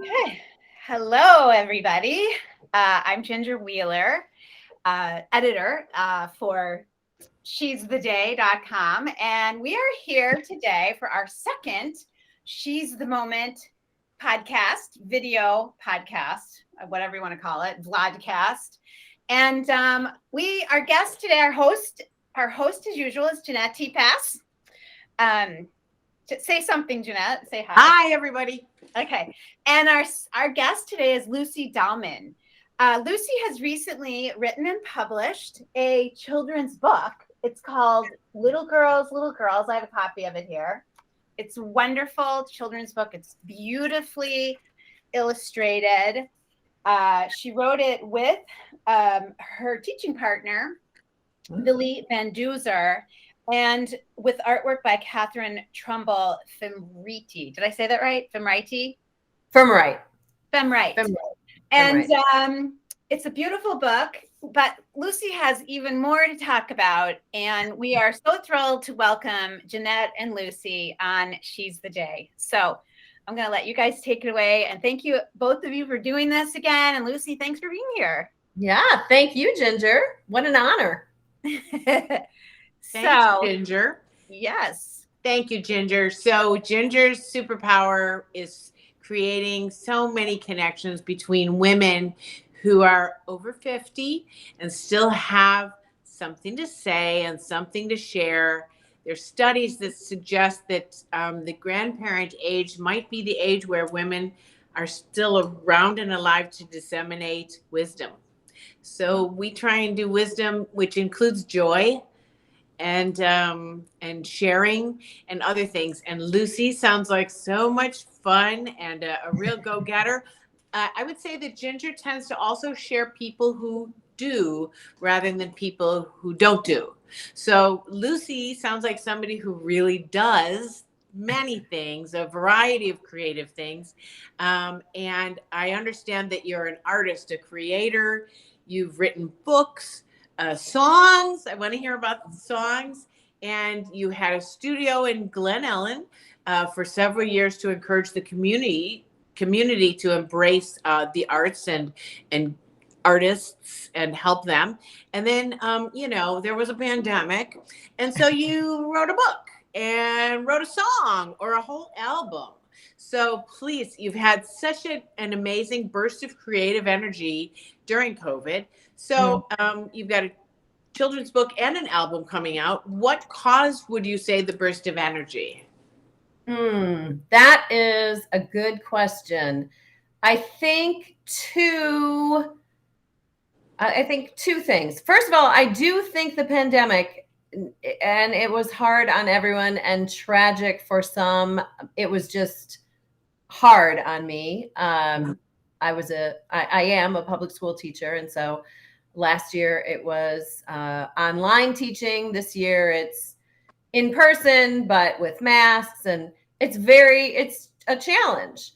Okay. Hello, everybody. I'm Ginger Wheeler, editor for she'stheday.com. And we are here today for our second She's the Moment podcast, video podcast, whatever you want to call it, Vlodcast. And our guest today, our host as usual is Janette Tepas. Say something, Janette. Say hi. Hi, everybody. Okay. And our guest today is Lucy Dallman. Lucy has recently written and published a children's book. It's called Little Girls, Little Girls. I have a copy of it here. It's a wonderful children's book. It's beautifully illustrated. She wrote it with her teaching partner, Billy Van Duzer, and with artwork by Catherine Trumbull Femriti. Did I say that right? Femriti? Femrite. And it's a beautiful book, but Lucy has even more to talk about. And we are so thrilled to welcome Janette and Lucy on She's the Day. So I'm going to let you guys take it away. And thank you, both of you, for doing this again. And Lucy, thanks for being here. Yeah, thank you, Ginger. What an honor. Thanks, Ginger. Yes. Thank you, Ginger. So Ginger's superpower is creating so many connections between women who are over 50 and still have something to say and something to share. There's studies that suggest that the grandparent age might be the age where women are still around and alive to disseminate wisdom. So we try and do wisdom, which includes joy and sharing and other things. And Lucy sounds like so much fun and a real go-getter. I would say that Ginger tends to also share people who do rather than people who don't do. So Lucy sounds like somebody who really does many things, a variety of creative things. And I understand that you're an artist, a creator. You've written books, songs. I want to hear about the songs. And you had a studio in Glen Ellen for several years to encourage the community to embrace the arts and artists and help them. And then, there was a pandemic. And so you wrote a book and wrote a song or a whole album. So please, you've had such an amazing burst of creative energy during COVID. So you've got a children's book and an album coming out. What caused, would you say, the burst of energy? That is a good question. I think two things. First of all, I do think the pandemic, and it was hard on everyone and tragic for some. It was just hard on me. I am a public school teacher. And so last year it was online teaching. This year it's in person, but with masks, and it's a challenge.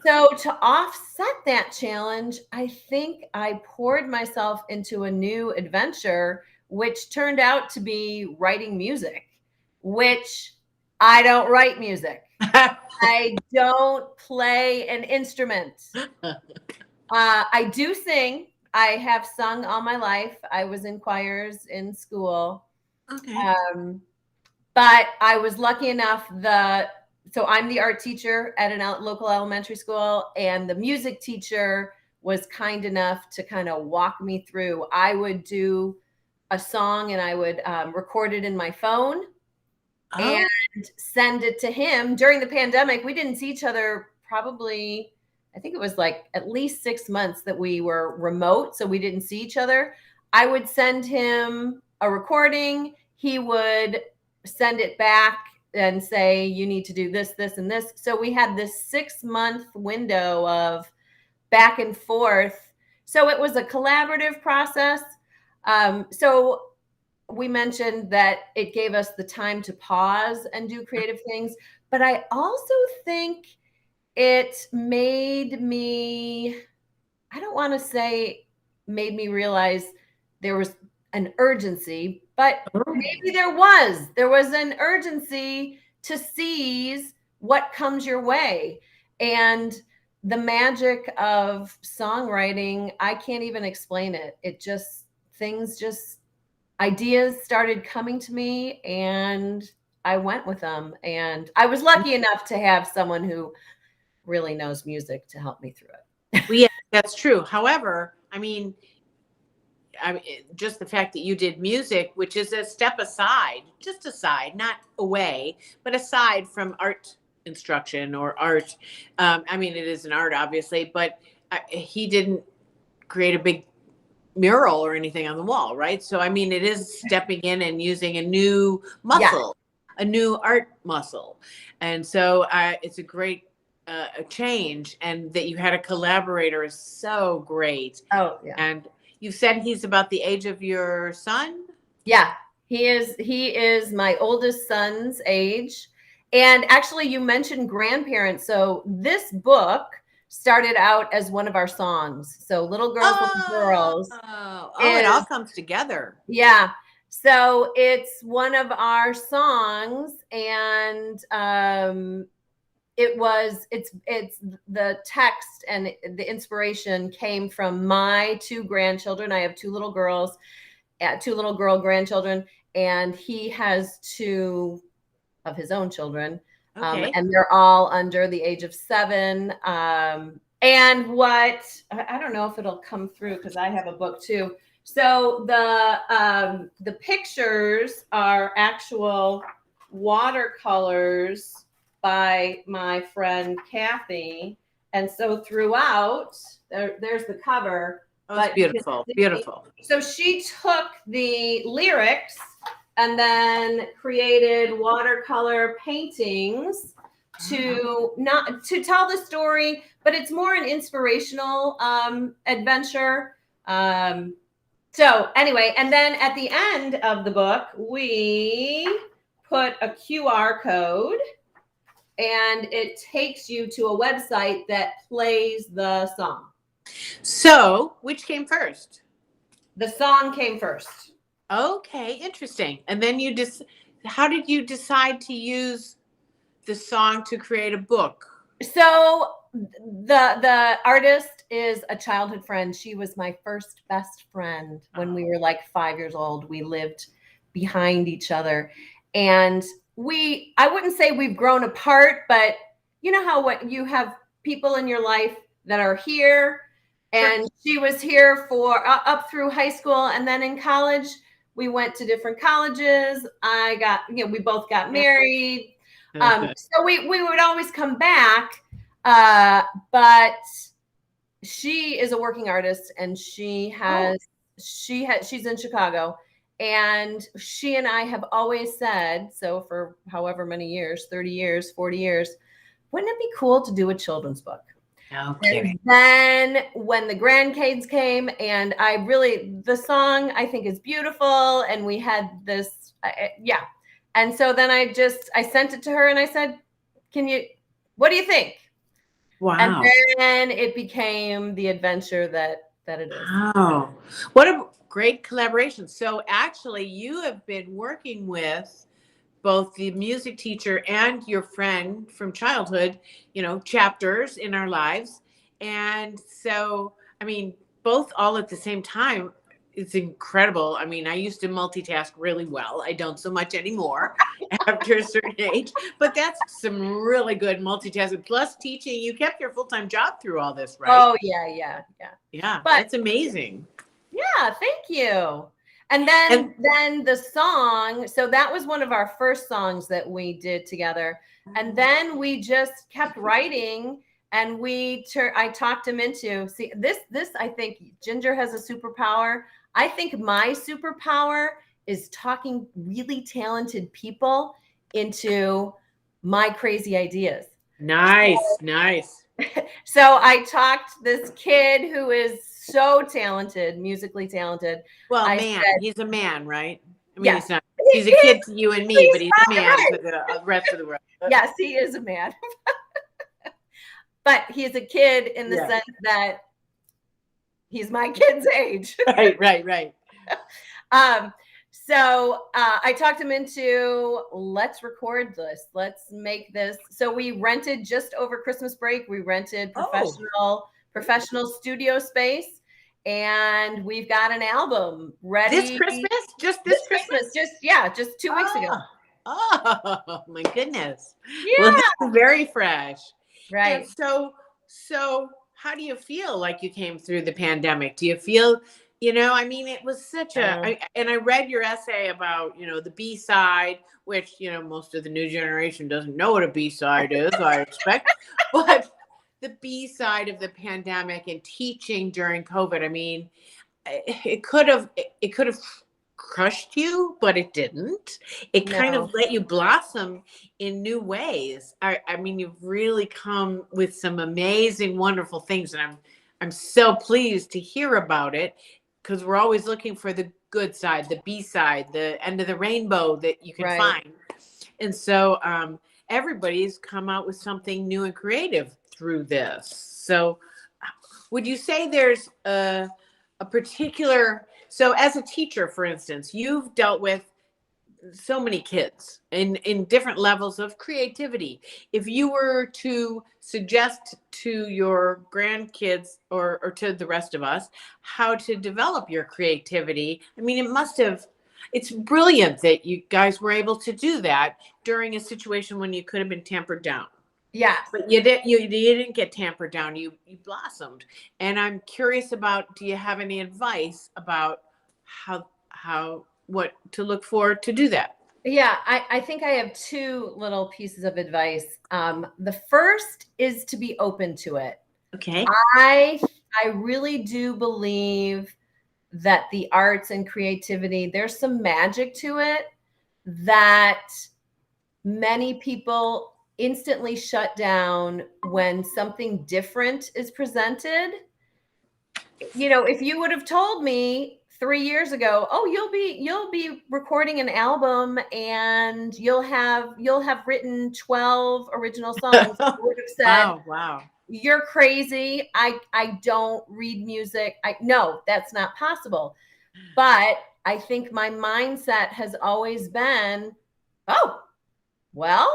So to offset that challenge, I think I poured myself into a new adventure, which turned out to be writing music, which I don't write music. I don't play an instrument. I do sing. I have sung all my life. I was in choirs in school. Okay. But I was lucky enough so I'm the art teacher at a local elementary school, and the music teacher was kind enough to kind of walk me through. I would do a song and I would record it in my phone and send it to him. During the pandemic, we didn't see each other probably, I think it was like at least 6 months that we were remote, so we didn't see each other. I would send him a recording. He would send it back and say, you need to do this, this, and this. So we had this 6-month window of back and forth. So it was a collaborative process. So we mentioned that it gave us the time to pause and do creative things. But I also think it made me, I don't want to say made me realize there was an urgency, but maybe there was an urgency to seize what comes your way. And the magic of songwriting, I can't even explain it. Ideas started coming to me and I went with them. And I was lucky enough to have someone who really knows music to help me through it. Well, yeah, that's true. However, I mean, just the fact that you did music, which is a step aside, just aside, not away, but aside from art instruction or art. I mean, it is an art, obviously, but he didn't create a big mural or anything on the wall, right? So, I mean, it is stepping in and using a new muscle, a new art muscle. And so it's a great a change, and that you had a collaborator is so great. Oh, yeah. And you said he's about the age of your son? Yeah, he is my oldest son's age. And actually, you mentioned grandparents. So this book started out as one of our songs. So Little Girls, Little Girls. It all comes together. Yeah. So it's one of our songs, and it's the text and the inspiration came from my two grandchildren. I have two little girl grandchildren, and he has two of his own children. Okay. And they're all under the age of 7. And what, I don't know if it'll come through because I have a book too. So the pictures are actual watercolors by my friend Kathy. And so throughout, there's the cover. Oh, it's beautiful, beautiful. So she took the lyrics and then created watercolor paintings to tell the story, but it's more an inspirational adventure. So anyway, and then at the end of the book, we put a QR code, and it takes you to a website that plays the song. So, which came first? The song came first. Okay, interesting. And then how did you decide to use the song to create a book? So the artist is a childhood friend. She was my first best friend when we were like 5 years old. We lived behind each other, and I wouldn't say we've grown apart, but you know how what you have people in your life that are here, and she was here for up through high school, and then in college we went to different colleges. We both got married. So we would always come back, but she is a working artist, and she's in Chicago, and she and I have always said, so for however many years, 30 years, 40 years, wouldn't it be cool to do a children's book? Okay. And then when the grandkids came, and the song I think is beautiful, and we had this, and so then I sent it to her and I said, what do you think? Wow. And then it became the adventure that it is. Wow. What a great collaboration. So actually you have been working with both the music teacher and your friend from childhood, chapters in our lives. And so, I mean, both all at the same time. It's incredible. I mean, I used to multitask really well. I don't so much anymore after a certain age, but that's some really good multitasking. Plus teaching, you kept your full-time job through all this, right? Oh, yeah. Yeah, but that's amazing. Yeah, thank you. And then the song, so that was one of our first songs that we did together. And then we just kept writing, and I talked him into, this I think Ginger has a superpower. I think my superpower is talking really talented people into my crazy ideas. Nice. So I talked this kid who is so talented, musically talented. Well, he's a man, right? I mean, Yeah. He's a kid to you and me, but he's a man to the rest of the world. Yes, he is a man. But he's a kid in the sense that he's my kid's age. Right. So I talked him into, let's record this. Let's make this. So we rented just over Christmas break. We rented professional studio space, and we've got an album ready. This Christmas? Just this Christmas? Just 2 weeks ago. Oh my goodness. Yeah. Well, this is very fresh. Right. And so how do you feel like you came through the pandemic? Do you feel, I mean, it was such and I read your essay about, the B-side, which, most of the new generation doesn't know what a B-side is, I expect. But the B-side of the pandemic and teaching during COVID, I mean, it could have crushed you, but it didn't. It kind of let you blossom in new ways. I mean, you've really come with some amazing, wonderful things, and I'm so pleased to hear about it, because we're always looking for the good side, the B side, the end of the rainbow that you can find. And so everybody's come out with something new and creative through this. So would you say there's a particular, so as a teacher, for instance, you've dealt with so many kids in different levels of creativity. If you were to suggest to your grandkids or to the rest of us how to develop your creativity, I mean, it's brilliant that you guys were able to do that during a situation when you could have been tampered down. Yeah. But you didn't get tampered down. You blossomed. And I'm curious about, do you have any advice about what to look for to do that? Yeah, I think I have two little pieces of advice. The first is to be open to it. Okay. I really do believe that the arts and creativity, there's some magic to it that many people instantly shut down when something different is presented. If you would have told me 3 years ago, oh, you'll be recording an album and you'll have written 12 original songs, I would have said, wow, you're crazy. I don't read music. No, that's not possible. But I think my mindset has always been, oh, well,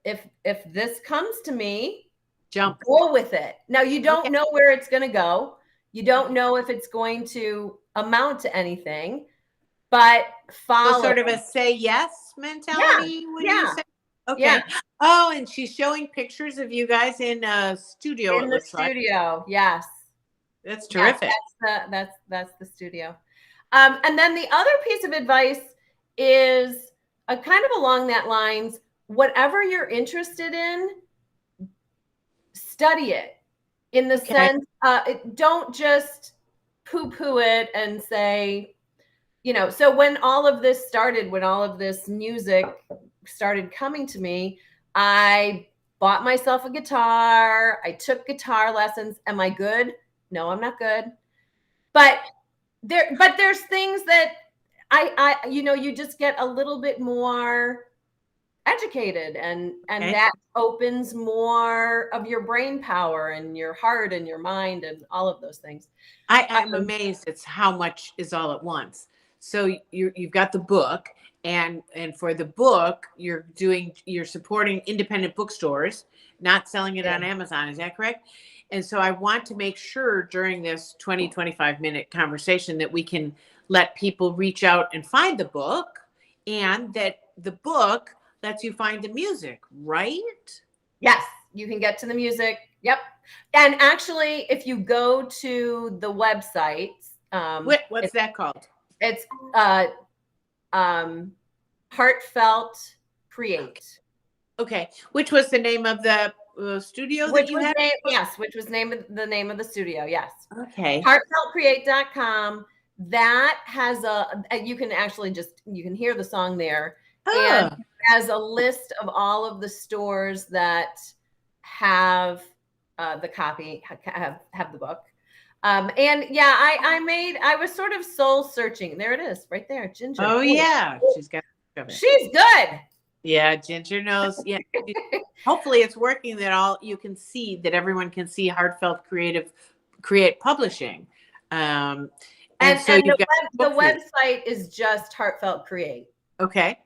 if this comes to me, go with it. Now, you don't know where it's going to go. You don't know if it's going to amount to anything, but follow. So sort of a say yes mentality. Yeah. Okay. Yeah. Oh, and she's showing pictures of you guys in a studio. In the studio, yes. That's terrific. Yes, that's the studio. And then the other piece of advice is kind of along that lines. Whatever you're interested in, study it. In the sense, don't just poo-poo it and say, so when all of this started, when all of this music started coming to me, I bought myself a guitar. I took guitar lessons. Am I good? No, I'm not good. But there's things that you just get a little bit more educated, and that opens more of your brain power and your heart and your mind and all of those things. I'm amazed it's how much is all at once. So you've got the book, and for the book you're supporting independent bookstores, not selling it on Amazon. Is that correct? And so I want to make sure during this 25 minute conversation that we can let people reach out and find the book, and that the book lets you find the music, right? Yes, you can get to the music. Yep. And actually, if you go to the website, what's that called? It's Heartfelt Create. Okay. Which was the name of the studio that you had? Yes, which was the name of the studio. Yes. Okay. Heartfeltcreate.com. That has you can hear the song there. And has a list of all of the stores that have the copy, have the book. I was sort of soul searching. There it is, right there, Ginger. Oh yeah, she's got it. She's good. Yeah, Ginger knows. Yeah, hopefully it's working. That you can see, that everyone can see Heartfelt Create Publishing. And And so you've got the website is just Heartfelt Create. Okay.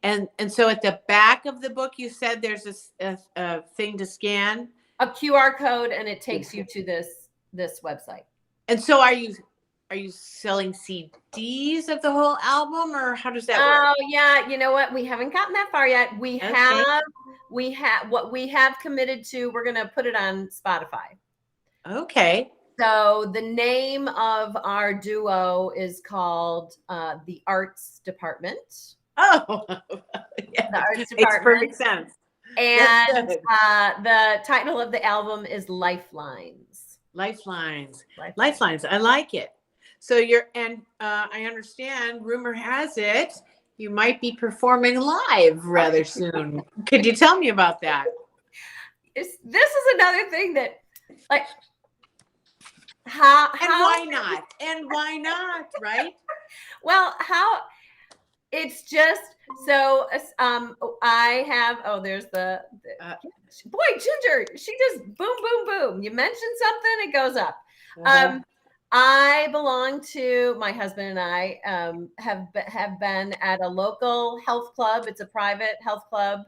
And so at the back of the book, you said there's a thing to scan, a QR code, and it takes you to this website. And so are you selling CDs of the whole album, or how does that work? Oh yeah, you know what? We haven't gotten that far yet. We have what we have committed to. We're going to put it on Spotify. Okay. So the name of our duo is called the Arts Department. Oh, yeah. The Arts Department. Makes perfect sense. And the title of the album is Lifelines. Lifelines. I like it. So I understand, rumor has it, you might be performing live rather soon. Could you tell me about that? This is another thing that, like, how and why not, right? Well, it's just so I have there's the boy Ginger, she just boom boom boom, you mention something, it goes up. I belong to, my husband and I have been at a local health club. It's a private health club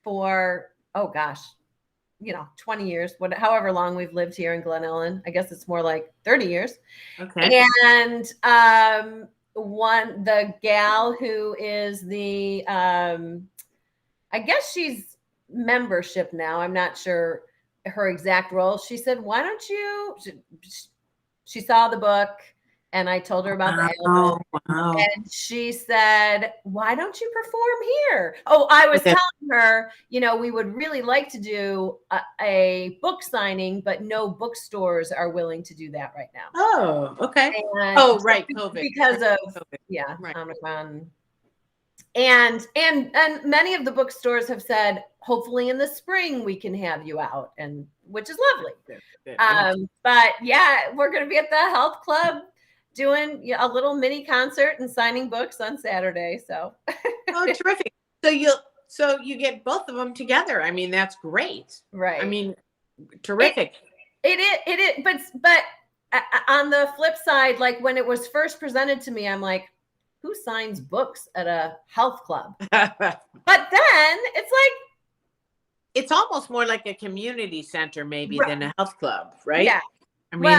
for 20 years, however long we've lived here in Glen Ellen. I guess it's more like 30 years. Okay. And the gal who is the I guess she's membership now. I'm not sure her exact role. She said, why don't you, she saw the book and I told her about the album. Wow. And she said, why don't you perform here? Oh, I was telling her, we would really like to do a book signing, but no bookstores are willing to do that right now. Oh, okay. And right. COVID. Because of COVID. Right. Omicron. And many of the bookstores have said, hopefully in the spring we can have you out, and which is lovely. Good. But yeah, we're going to be at the health club doing a little mini concert and signing books on Saturday. So, oh, terrific! So you get both of them together. I mean, that's great. Right. I mean, terrific. It is. But on the flip side, like when it was first presented to me, I'm like, who signs books at a health club? But then it's like, it's almost more like a community center maybe than a health club, right? Yeah. I mean,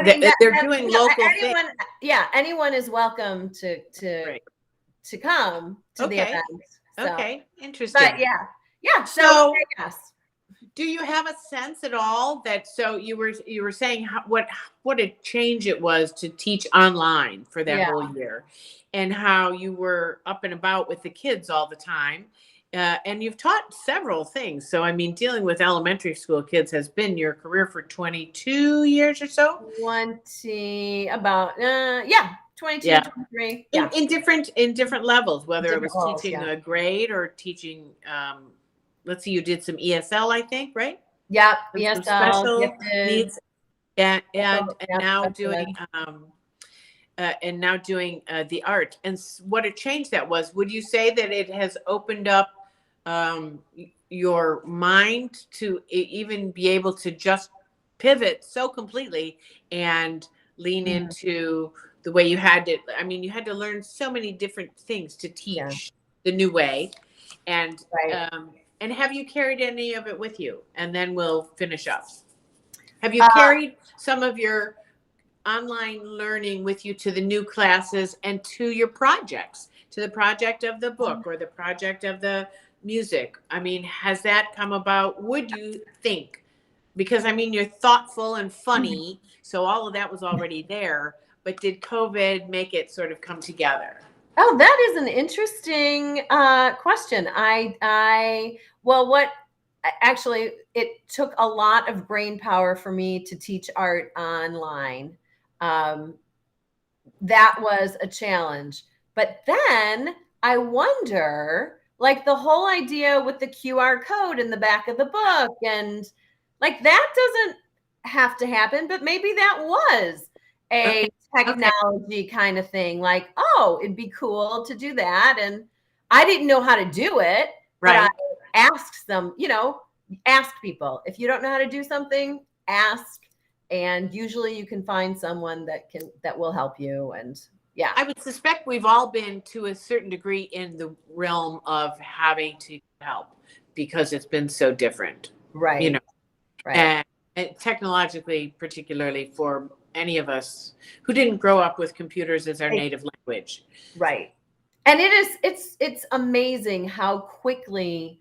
they're doing local things. Yeah, anyone is welcome to come to the event. So. Okay, interesting. But yeah. So yes. Do you have a sense at all that, so you were saying what a change it was to teach online for that whole year, and how you were up and about with the kids all the time, and you've taught several things. So I mean, dealing with elementary school kids has been your career for 22 years or so. 22, 23. Yeah. In different levels, whether it was teaching a grade or teaching. Let's see, you did some ESL, I think, right? Yeah, ESL, special needs, and now doing the art. And what a change that was. Would you say that it has opened up your mind to even be able to just pivot so completely and lean into the way you had to? I mean, you had to learn so many different things to teach the new way, and and have you carried any of it with you? And then we'll finish up. Have you carried some of your online learning with you to the new classes and to your projects, to the project of the book or the project of the music? I mean, has that come about? Would you think? Because I mean, you're thoughtful and funny, so all of that was already there. But did COVID make it sort of come together? Oh, that is an interesting question. It took a lot of brain power for me to teach art online. That was a challenge. But then I wonder, like the whole idea with the QR code in the back of the book, and like that doesn't have to happen, but maybe that was a technology kind of thing. Like, it'd be cool to do that. And I didn't know how to do it, but I asked them, ask people. If you don't know how to do something, ask. And usually you can find someone that will help you. And yeah, I would suspect we've all been to a certain degree in the realm of having to help because it's been so different, right. you know, Right. and technologically, particularly for any of us who didn't grow up with computers as our native language. Right. And it's amazing how quickly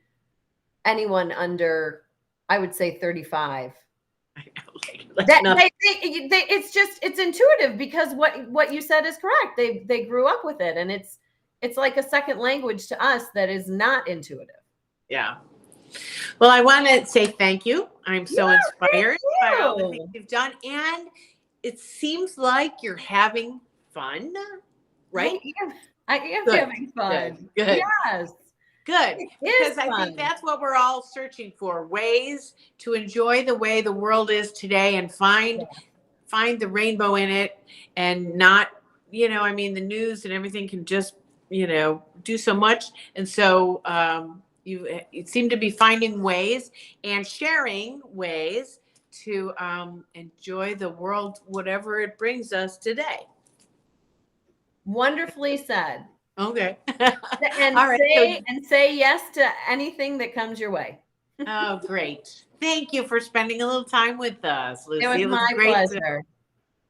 anyone under, I would say 35, it's intuitive, because what you said is correct. They grew up with it, and it's like a second language to us that is not intuitive. Yeah. Well, I want to say thank you. I'm so inspired by all the things you've done. And it seems like you're having fun, right? I am Good. having fun. Good. Yes. Good. Because I think that's what we're all searching for, ways to enjoy the way the world is today and find the rainbow in it, and not, I mean, the news and everything can just, do so much. And so you seem to be finding ways and sharing ways to enjoy the world, whatever it brings us today. Wonderfully said. Okay. And all right, say yes to anything that comes your way. Oh, great. Thank you for spending a little time with us, Lucy. It was my pleasure.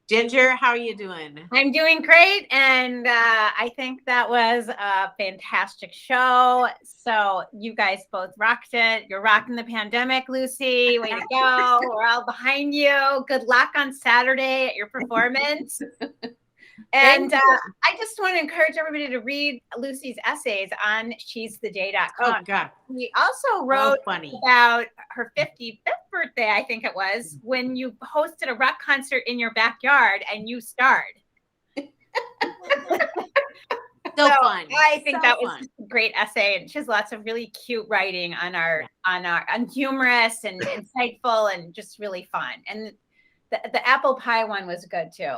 Ginger, how are you doing? I'm doing great, and I think that was a fantastic show. So you guys both rocked it. You're rocking the pandemic, Lucy. Way to go. We're all behind you. Good luck on Saturday at your performance. And I just want to encourage everybody to read Lucy's essays on she'stheday.com. Oh, God. We also wrote about her 55th birthday, I think it was, when you hosted a rock concert in your backyard and you starred. So fun. I think that was a great essay, and she has lots of really cute writing on humorous and insightful and just really fun. And the apple pie one was good too.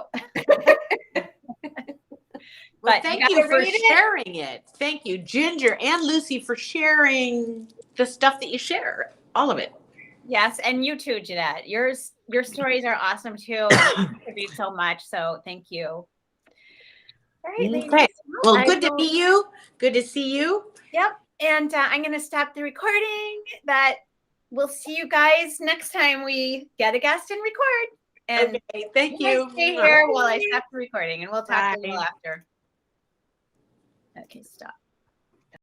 Well, thank you for sharing it. Thank you, Ginger and Lucy, for sharing the stuff that you share. All of it. Yes, and you too, Janette. Your stories are awesome too. You contribute so much. So thank you. All right, okay. Well, good to meet you. Good to see you. Yep. And I'm going to stop the recording. We'll see you guys next time we get a guest and record. And okay, thank you. Stay here while I stop the recording, and we'll talk a little after. Okay, stop.